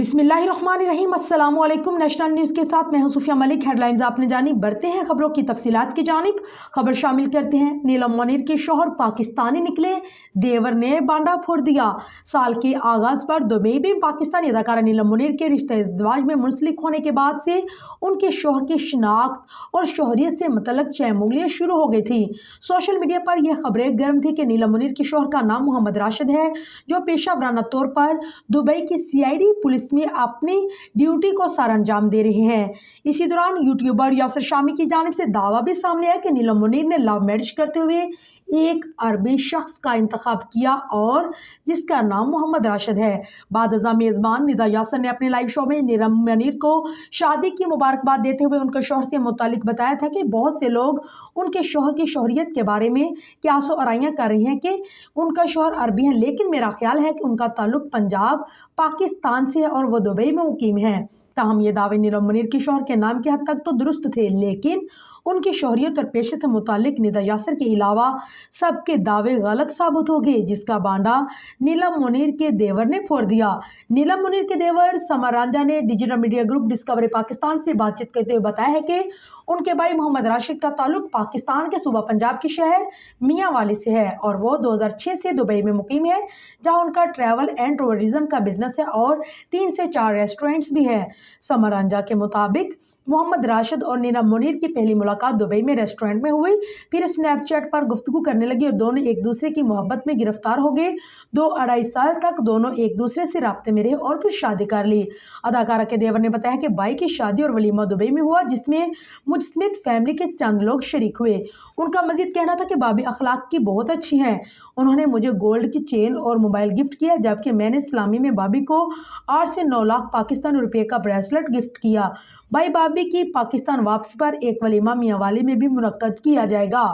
बिस्मिल्लाहिर्रहमानिर्रहीम। अस्सलाम वालेकुम। नेशनल न्यूज़ के साथ मैं हूं सूफिया मलिक। हेडलाइंस आपने जानी, बढ़ते हैं खबरों की तफसीलात की जानिब। खबर शामिल करते हैं। नीलम मुनीर के शौहर पाकिस्तानी निकले, देवर ने बांडा फोड़ दिया। साल के आगाज पर दुबई में पाकिस्तानी अदाकारा नीलम मुनीर के रिश्ते इज़्दिवाज में मुंसलिक होने के बाद से उनके शौहर की शिनाख्त और शोहरियत से मुतल्लक चैमुगलियाँ शुरू हो गई थी। सोशल मीडिया पर यह खबरें गर्म थी कि नीलम मुनीर के शौहर का नाम मोहम्मद राशिद है, जो पेशा वराना तौर पर दुबई की CID पुलिस में अपनी ड्यूटी को सर अंजाम दे रहे हैं। इसी दौरान यूट्यूबर यासिर शामी की जानिब से दावा भी सामने आया कि नीलम मुनीर ने लव मैरिज करते हुए एक अरबी शख्स का इंतखाब किया और जिसका नाम मोहम्मद राशिद है। बाद अज़ा मेज़बान निदा यासिर ने अपने लाइव शो में नीलम मुनीर को शादी की मुबारकबाद देते हुए उनके शौहर से मुतालिक बताया था कि बहुत से लोग उनके शौहर की शोहरियत के बारे में क्यासो आराइयाँ कर रहे हैं कि उनका शौहर अरबी है, लेकिन मेरा ख्याल है कि उनका ताल्लुक पंजाब पाकिस्तान से है और वो दुबई में मुकीम है। ताहम ये दावे नीलम मुनीर के शौहर के नाम की हद तक तो दुरुस्त थे, लेकिन उनकी शोहरियत और पेशे से मुतालिक निदा यासिर के अलावा सबके दावे गलत साबित हो गए, जिसका बांडा नीलम मुनीर के देवर ने फोड़ दिया। नीलम मुनीर के देवर समर रांझा ने digital media group discovery Pakistan से बातचीत करते हुए बताया है कि उनके भाई मोहम्मद राशिद का ताल्लुक पाकिस्तान के सूबा पंजाब के शहर मियांवाली से है और वो 2006 से दुबई में मुकीम है, जहां उनका ट्रैवल एंड टूरिज्म का बिजनेस है और 3 से 4 रेस्टोरेंट्स भी है। समर रांझा के मुताबिक मोहम्मद राशिद और नीलम मुनीर की पहली मुलाकात दुबई में रेस्टोरेंट में हुई, फिर स्नैपचैट पर गुफ्तगू करने लगी और दोनों एक दूसरे की मोहब्बत में गिरफ्तार हो गए। 2-2.5 साल तक दोनों एक दूसरे से राब्ते में रहे और फिर शादी कर ली। अदाकारा के देवर ने बताया कि भाई की शादी और वलीमा दुबई में हुआ, जिसमें मुझ समेत फैमिली के चंद लोग शरीक हुए। उनका मजीद कहना था कि भाभी अखलाक की बहुत अच्छी हैं। उन्होंने मुझे गोल्ड की चेन और मोबाइल गिफ्ट किया, जबकि मैंने इस्लामी में भाभी को 8 से 9 लाख पाकिस्तानी रुपये का ब्रेसलेट गिफ्ट किया। भाई भाभी की पाकिस्तान वापसी पर एक वलीमा मियांवाली में भी मुनक्कद किया जाएगा।